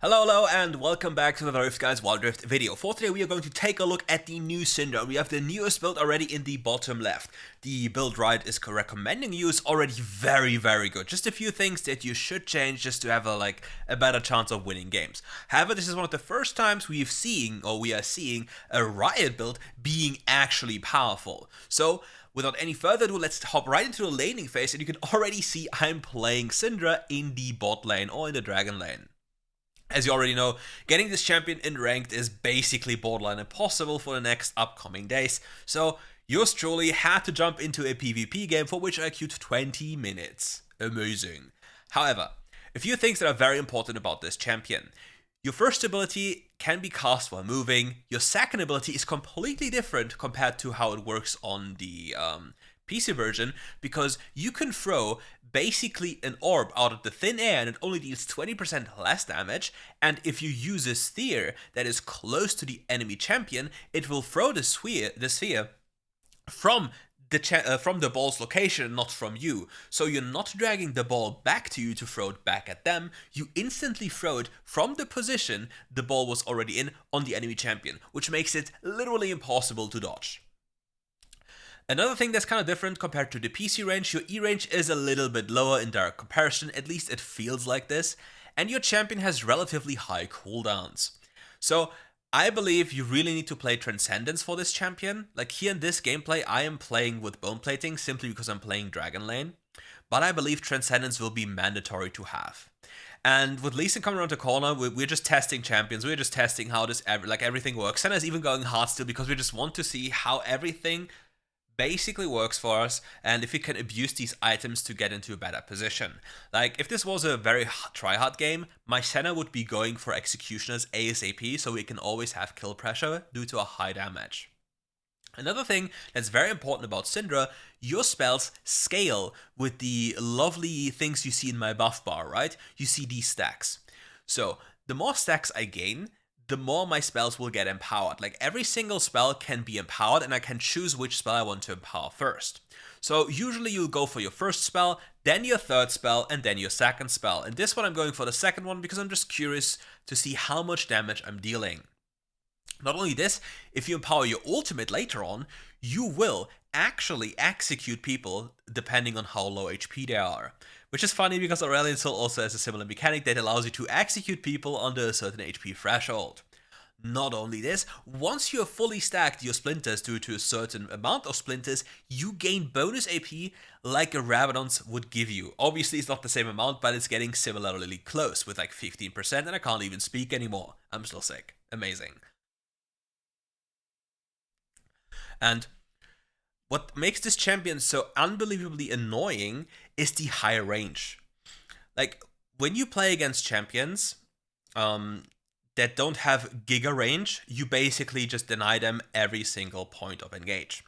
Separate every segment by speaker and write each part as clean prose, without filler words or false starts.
Speaker 1: Hello, and welcome back to the RiftGuides WildRift video. For today, we are going to take a look at the new Syndra. We have the newest build already in the bottom left. The build Riot is recommending you is already very good. Just a few things that you should change just to have a better chance of winning games. However, this is one of the first times we are seeing a Riot build being actually powerful. So, without any further ado, let's hop right into the laning phase, and you can already see I'm playing Syndra in the bot lane or in the dragon lane. As you already know, getting this champion in ranked is basically borderline impossible for the next upcoming days, so yours truly had to jump into a PvP game for which I queued 20 minutes. Amazing. However, a few things that are very important about this champion. Your first ability can be cast while moving. Your second ability is completely different compared to how it works on the PC version, because you can throw basically an orb out of the thin air and it only deals 20% less damage, and if you use a sphere that is close to the enemy champion, it will throw the sphere from the ball's location, not from you. So you're not dragging the ball back to you to throw it back at them, you instantly throw it from the position the ball was already in on the enemy champion, which makes it literally impossible to dodge. Another thing that's kind of different compared to the PC range, your E range is a little bit lower in direct comparison, at least it feels like this, and your champion has relatively high cooldowns. So I believe you really need to play Transcendence for this champion. Like here in this gameplay, I am playing with Bone Plating simply because I'm playing Dragon Lane, but I believe Transcendence will be mandatory to have. And with Lee Sin coming around the corner, we're just testing champions, we're just testing how everything works. Senna's even going hard still because we just want to see how everything basically works for us, and if we can abuse these items to get into a better position. Like, if this was a very try-hard game, my Senna would be going for executioners ASAP, so we can always have kill pressure due to a high damage. Another thing that's very important about Syndra, your spells scale with the lovely things you see in my buff bar, right? You see these stacks. So, the more stacks I gain, the more my spells will get empowered. Like, every single spell can be empowered, and I can choose which spell I want to empower first. So usually you'll go for your first spell, then your third spell, and then your second spell. And this one I'm going for the second one because I'm just curious to see how much damage I'm dealing. Not only this, if you empower your ultimate later on, you will actually execute people depending on how low HP they are. Which is funny because Aurelion Soul also has a similar mechanic that allows you to execute people under a certain HP threshold. Not only this, once you have fully stacked your splinters due to a certain amount of splinters, you gain bonus AP like a Rabadon's would give you. Obviously it's not the same amount, but it's getting similarly close with like 15%, and I can't even speak anymore. I'm still sick. Amazing. And what makes this champion so unbelievably annoying is the high range. Like, when you play against champions that don't have giga range, you basically just deny them every single point of engage.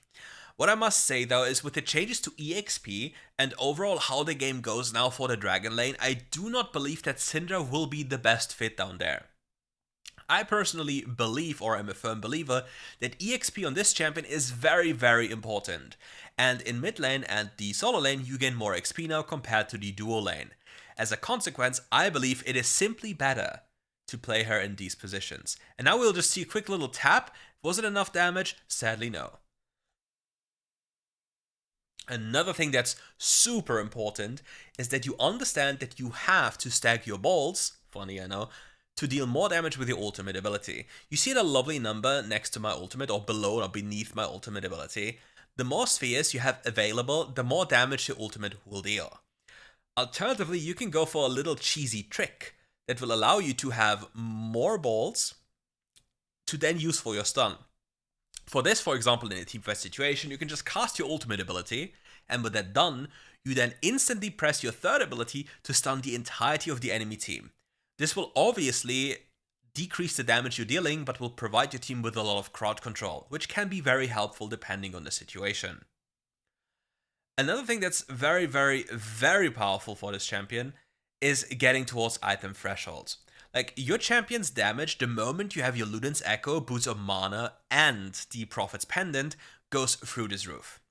Speaker 1: What I must say though is with the changes to EXP and overall how the game goes now for the Dragon Lane, I do not believe that Syndra will be the best fit down there. I personally believe, or am a firm believer, that EXP on this champion is very important. And in mid lane and the solo lane, you gain more XP now compared to the duo lane. As a consequence, I believe it is simply better to play her in these positions. And now we'll just see a quick little tap. Was it enough damage? Sadly, no. Another thing that's super important is that you understand that you have to stack your balls, funny I know, to deal more damage with your ultimate ability. You see the lovely number next to my ultimate, or below or beneath my ultimate ability. The more spheres you have available, the more damage your ultimate will deal. Alternatively, you can go for a little cheesy trick that will allow you to have more balls to then use for your stun. For this, for example, in a teamfight situation, you can just cast your ultimate ability, and with that done, you then instantly press your third ability to stun the entirety of the enemy team. This will obviously decrease the damage you're dealing, but will provide your team with a lot of crowd control, which can be very helpful depending on the situation. Another thing that's very powerful for this champion is getting towards item thresholds. Like, your champion's damage the moment you have your Luden's Echo, Boots of Mana, and the Prophet's Pendant goes through this roof.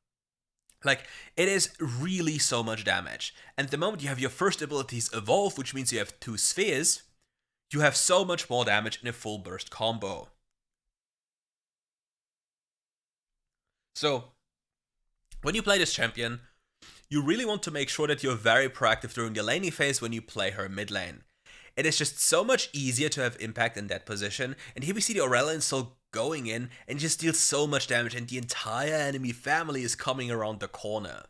Speaker 1: Like, it is really so much damage. And the moment you have your first abilities evolve, which means you have 2 spheres, you have so much more damage in a full burst combo. So, when you play this champion, you really want to make sure that you're very proactive during the laning phase when you play her mid lane. It is just so much easier to have impact in that position, and here we see the Aurelion Soul going in and just deals so much damage, and the entire enemy family is coming around the corner.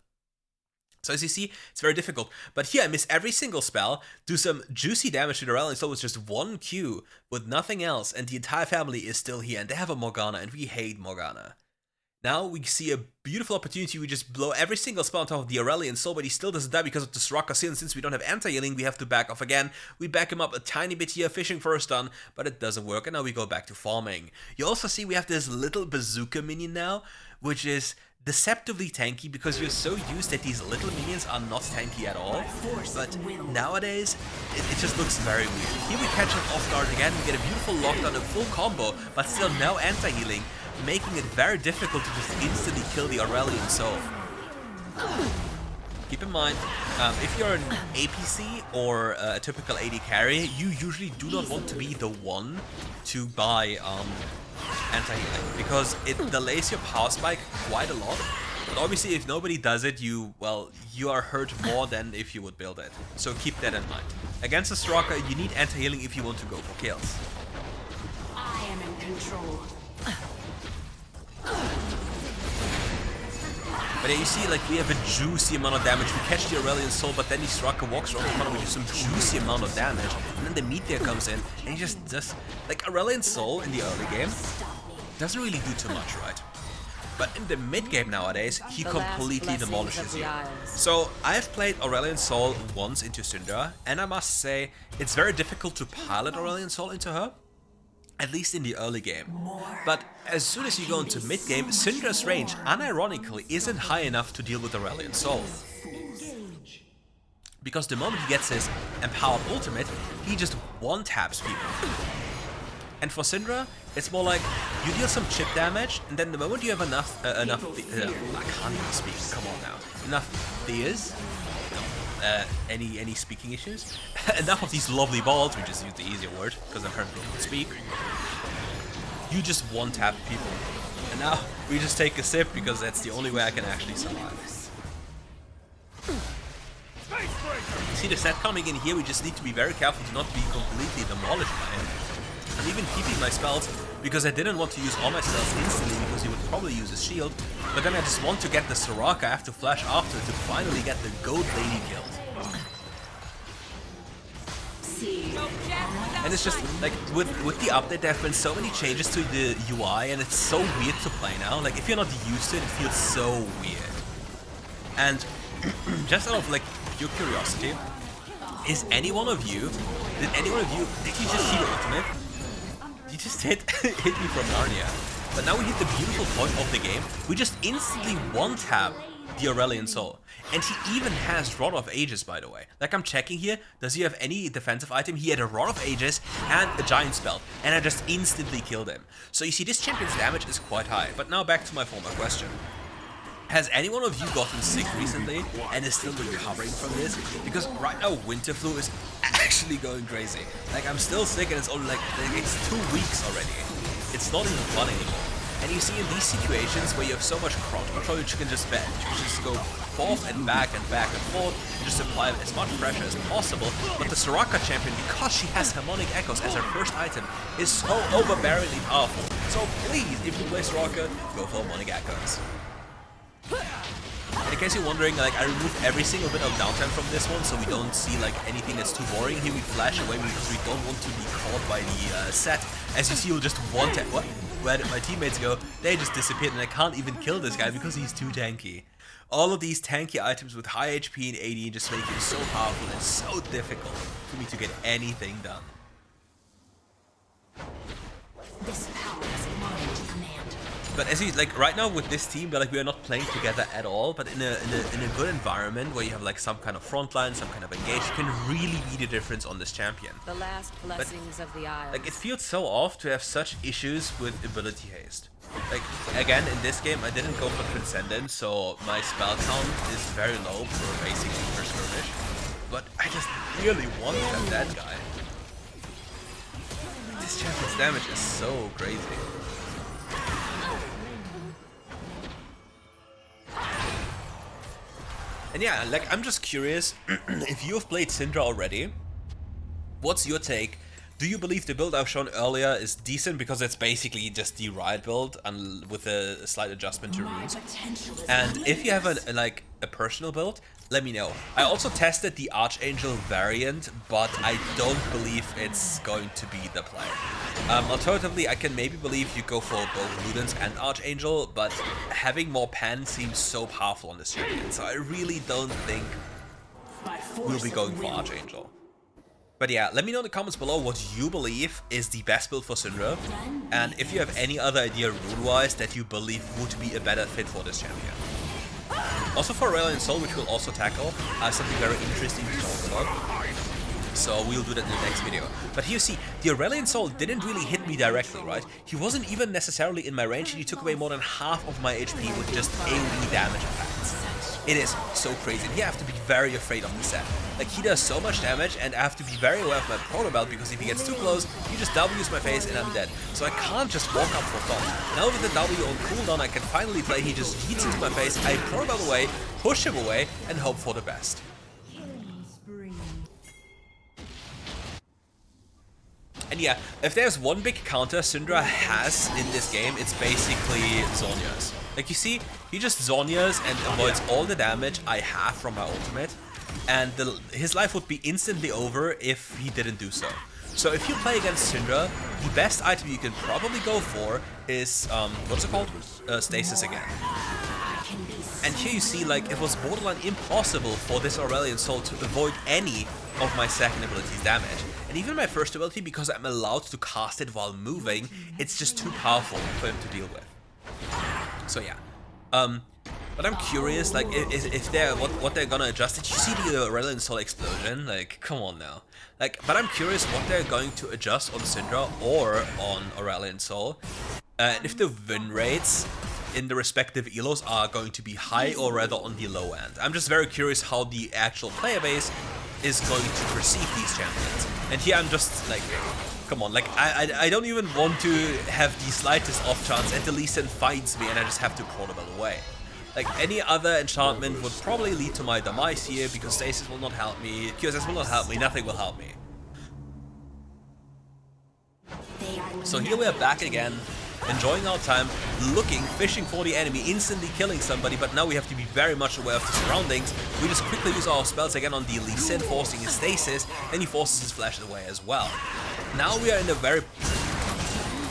Speaker 1: So as you see, it's very difficult. But here I miss every single spell, do some juicy damage to the Aurelion Soul with just one Q, with nothing else, and the entire family is still here, and they have a Morgana, and we hate Morgana. Now we see a beautiful opportunity. We just blow every single spell on top of the Aurelion Soul, but he still doesn't die because of the Soraka Sin. Since we don't have anti-healing, we have to back off again. We back him up a tiny bit here, fishing for a stun, but it doesn't work, and now we go back to farming. You also see we have this little bazooka minion now, which is deceptively tanky because you're so used that these little minions are not tanky at all. But nowadays, it just looks very weird. Here we catch him off guard again, we get a beautiful lockdown, a full combo, but still no anti-healing, making it very difficult to just instantly kill the Aurelion Soul. Keep in mind, if you're an APC or a typical AD carry, you usually do not want to be the one to buy anti-healing, because it delays your power spike quite a lot. But obviously if nobody does it, you are hurt more than if you would build it. So keep that in mind. Against a Soraka, you need anti-healing if you want to go for kills.
Speaker 2: I am in control.
Speaker 1: But yeah, you see, like, we have a juicy amount of damage. We catch the Aurelion Soul, but then the Soraka walks around the corner with just some juicy amount of damage. And then the Meteor comes in, and he just does... Like, Aurelion Soul in the early game doesn't really do too much, right? But in the mid game nowadays, he completely demolishes you. So, I've played Aurelion Soul once into Syndra, and I must say, it's very difficult to pilot Aurelion Soul into her. At least in the early game. But as soon as you go into mid game, Syndra's range, unironically, isn't high enough to deal with Aurelion Soul. Because the moment he gets his empowered ultimate, he just one-taps people. And for Syndra, it's more like, you deal some chip damage, and then the moment you have enough, I can't even speak, come on now, enough fears, any speaking issues? Enough of these lovely balls, we just use the easier word, because apparently we can speak. You just one-tap people. And now, we just take a sip, because that's the only way I can actually survive. See the set coming in here, we just need to be very careful to not be completely demolished by him. I'm even keeping my spells, because I didn't want to use all my spells instantly, because he would probably use his shield. But then I just want to get the Soraka, I have to flash after to finally get the goat lady killed. And it's just, like, with the update, there have been so many changes to the UI, and it's so weird to play now. Like, if you're not used to it, it feels so weird. And just out of, like, pure curiosity, did any one of you, did you just see the ultimate? You just hit me from Narnia. But now we hit the beautiful point of the game. We just instantly one-tap the Aurelion Soul. And he even has Rod of Ages, by the way. Like, I'm checking here, does he have any defensive item? He had a Rod of Ages and a Giant Spell, and I just instantly killed him. So you see, this champion's damage is quite high. But now back to my former question. Has any one of you gotten sick recently and is still recovering from this? Because right now, Winter Flu is actually going crazy. Like, I'm still sick and it's only like it's 2 weeks already. It's not even fun anymore. And you see, in these situations where you have so much crowd control, you can just go forth and back and forth, and just apply as much pressure as possible. But the Soraka champion, because she has Harmonic Echoes as her first item, is so overbearingly powerful. So please, if you play Soraka, go for Harmonic Echoes. And in case you're wondering, like, I removed every single bit of downtime from this one, so we don't see like anything that's too boring. Here we flash away because we don't want to be caught by the set. As you see, we'll just one-tap. What? Where did my teammates go? They just disappeared, and I can't even kill this guy because he's too tanky. All of these tanky items with high HP and AD just make him so powerful and so difficult for me to get anything done.
Speaker 2: This power is mine to command.
Speaker 1: But as you like right now with this team, we are not playing together at all. But in a good environment where you have like some kind of front line, some kind of engage, you can really be the difference on this champion.
Speaker 2: The last blessings of the Isles.
Speaker 1: Like, it feels so off to have such issues with ability haste. Like, again, in this game I didn't go for Transcendence, so my spell count is very low for basically first skirmish. But I just really want to have that guy. this champion's damage is so crazy. And yeah, like, I'm just curious, if you have played Syndra already, what's your take? Do you believe the build I've shown earlier is decent because it's basically just the Riot build and with a slight adjustment to runes? And if you have a personal build, let me know. I also tested the Archangel variant, but I don't believe it's going to be the play. Alternatively, I can maybe believe you go for both Ludens and Archangel, but having more pen seems so powerful on this champion, so I really don't think we'll be going for Archangel. But yeah, let me know in the comments below what you believe is the best build for Syndra, and if you have any other idea rune-wise that you believe would be a better fit for this champion. Also for Aurelion Sol, which we'll also tackle, something very interesting to talk about. So we'll do that in the next video. But here you see, the Aurelion Sol didn't really hit me directly, right? He wasn't even necessarily in my range, and he took away more than half of my HP with just AoE damage effects. It is so crazy, and you have to be very afraid of the set. Like, he does so much damage, and I have to be very aware of my proto belt, because if he gets too close, he just W's my face and I'm dead. So I can't just walk up for fun. Now with the W on cooldown, I can finally play. He just yeets into my face, I proto belt away, push him away, and hope for the best. And yeah, if there's one big counter Syndra has in this game, it's basically Zhonya's. Like, you see, he just Zhonya's and avoids all the damage I have from my ultimate, and his life would be instantly over if he didn't do so. So if you play against Syndra, the best item you can probably go for is, what's it called? Stasis again. And here you see, like, it was borderline impossible for this Aurelion Sol to avoid any of my second ability's damage. And even my first ability, because I'm allowed to cast it while moving, it's just too powerful for him to deal with. So yeah. But I'm curious, like, if they're, what they're gonna adjust. Did you see the Aurelion Sol explosion? Like, come on now. Like, but I'm curious what they're going to adjust on Syndra or on Aurelion Sol. And if the win rates in the respective elos are going to be high or rather on the low end. I'm just very curious how the actual player base is going to perceive these champions. And here I'm just like, come on, like, I don't even want to have the slightest off chance and the Lee Sin finds me and I just have to portable away. Like, any other enchantment would probably lead to my demise here, because Stasis will not help me, QSS will not help me, nothing will help me. So here we are back again, enjoying our time, looking, fishing for the enemy, instantly killing somebody, but now we have to be very much aware of the surroundings. We just quickly use our spells again on the Lee Sin, forcing his stasis, and he forces his flash away as well. Now we are in a very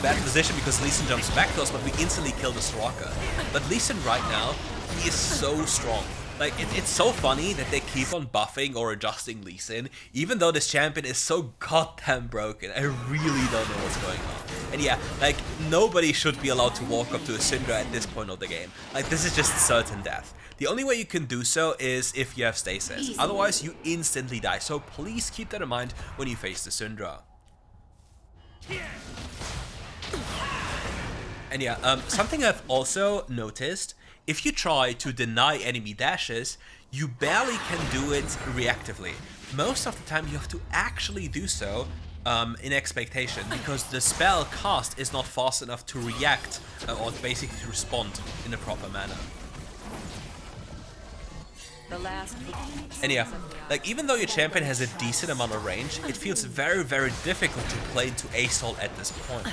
Speaker 1: bad position because Lee Sin jumps back to us, but we instantly kill the Soraka. But Lee Sin right now, he is so strong. Like, it's so funny that they keep on buffing or adjusting Lee Sin, even though this champion is so goddamn broken. I really don't know what's going on. And yeah, like, nobody should be allowed to walk up to a Syndra at this point of the game. Like, this is just certain death. The only way you can do so is if you have stasis. Otherwise, you instantly die. So please keep that in mind when you face the Syndra. And yeah, something I've also noticed, if you try to deny enemy dashes, you barely can do it reactively. Most of the time you have to actually do so in expectation, because the spell cast is not fast enough to react or basically to respond in a proper manner. And yeah, like, even though your champion has a decent amount of range, it feels very, very difficult to play into ASOL at this point.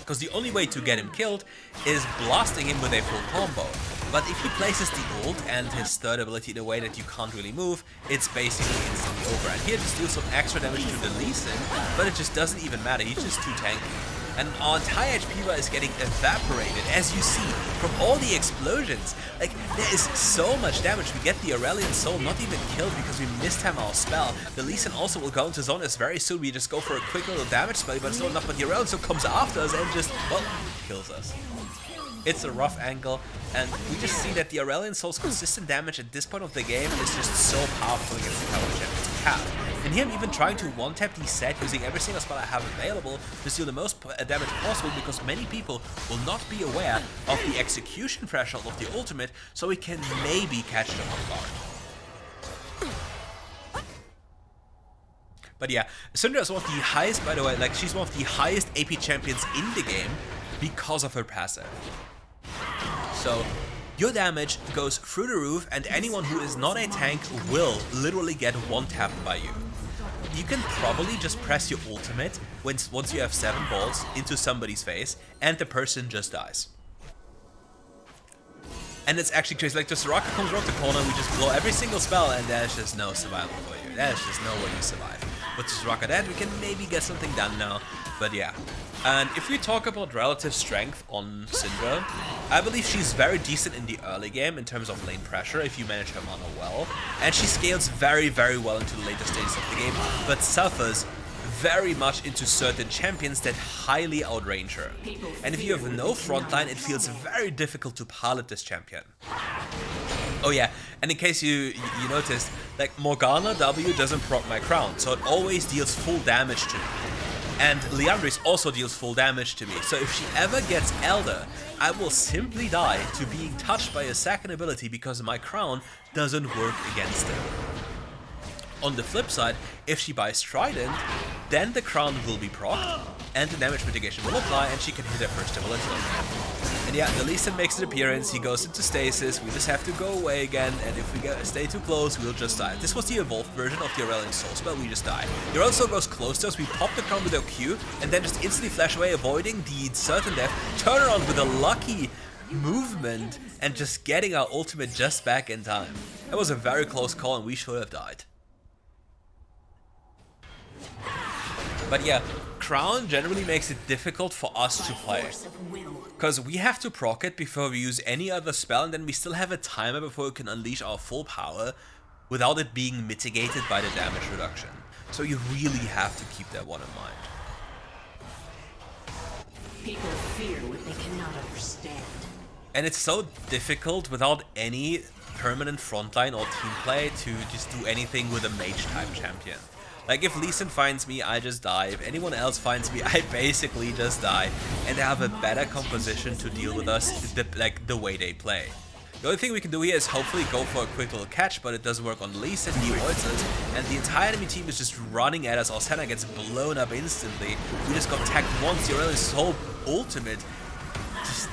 Speaker 1: Because the only way to get him killed is blasting him with a full combo. But if he places the ult and his third ability in a way that you can't really move, it's basically instantly over. And here just deals some extra damage to the Lee Sin, but it just doesn't even matter, he's just too tanky. And our entire HP bar is getting evaporated, as you see, from all the explosions. Like, there is so much damage. We get the Aurelion Sol not even killed because we mistime our spell. The Lee Sin also will go into Zonas very soon. We just go for a quick little damage spell, but it's not enough. But the Aurelion Sol comes after us and just, well, kills us. It's a rough angle, and we just see that the Aurelion Sol's consistent damage at this point of the game is just so powerful against the tower champions we have. And here I'm even trying to one-tap the set using every single spell I have available to deal the most damage possible, because many people will not be aware of the execution threshold of the ultimate, so we can maybe catch them off guard. But yeah, Syndra is one of the highest, by the way, like she's one of the highest AP champions in the game because of her passive. So your damage goes through the roof, and anyone who is not a tank will literally get one-tapped by you. You can probably just press your ultimate once you have 7 balls into somebody's face, and the person just dies. And it's actually crazy, like the Soraka comes around the corner, we just blow every single spell, and there's just no survival for you. There's just no way you survive. With the Soraka dead, we can maybe get something done now, but yeah. And if we talk about relative strength on Syndra, I believe she's very decent in the early game in terms of lane pressure if you manage her mana well, and she scales very, very well into the later stages of the game, but suffers very much into certain champions that highly outrange her. And if you have no frontline, it feels very difficult to pilot this champion. Oh yeah, and in case you noticed, like Morgana W doesn't proc my crown, so it always deals full damage to me. And Liandry's also deals full damage to me, so if she ever gets Elder, I will simply die to being touched by a second ability because my crown doesn't work against her. On the flip side, if she buys Trident, then the crown will be procced, and the damage mitigation will apply, and she can hit her first ability on that. And yeah, the Lee Sin makes an appearance, he goes into stasis, we just have to go away again, and if we stay too close, we'll just die. This was the evolved version of the Aurelion Soul spell, we just die. The Aurelion Soul goes close to us, we pop the crown with our Q, and then just instantly flash away, avoiding the certain death, turn around with a lucky movement, and just getting our ultimate just back in time. That was a very close call, and we should have died. But yeah, Crown generally makes it difficult for us to play, because we have to proc it before we use any other spell, and then we still have a timer before we can unleash our full power without it being mitigated by the damage reduction. So you really have to keep that one in mind.
Speaker 2: People fear what they cannot understand.
Speaker 1: And it's so difficult without any permanent frontline or team play to just do anything with a mage type champion. Like if Lee Sin finds me, I just die. If anyone else finds me, I basically just die. And they have a better composition to deal with us, the way they play. The only thing we can do here is hopefully go for a quick little catch, but it doesn't work on Lee Sin, he avoids us, and the entire enemy team is just running at us. Our Senna gets blown up instantly. We just got tagged once. The Aurelion Soul ultimate just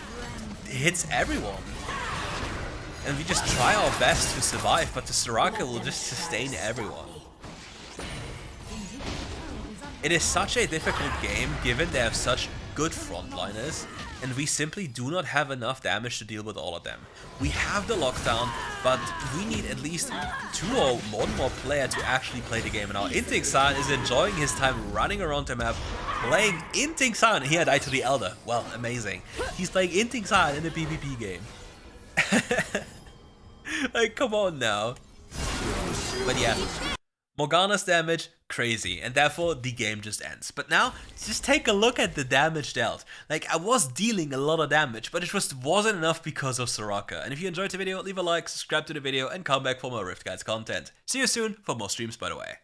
Speaker 1: hits everyone. And we just try our best to survive, but the Soraka will just sustain everyone. It is such a difficult game given they have such good frontliners, and we simply do not have enough damage to deal with all of them. We have the lockdown, but we need at least 2 or one more player to actually play the game. And now Inting-san is enjoying his time running around the map, playing Inting-san. He had died to the Elder. Well, amazing. He's playing Inting-san in a PvP game. Like, come on now. But yeah, Morgana's damage, crazy, and therefore the game just ends. But now, just take a look at the damage dealt. Like, I was dealing a lot of damage, but it just wasn't enough because of Soraka. And if you enjoyed the video, leave a like, subscribe to the video, and come back for more RiftGuides content. See you soon for more streams, by the way.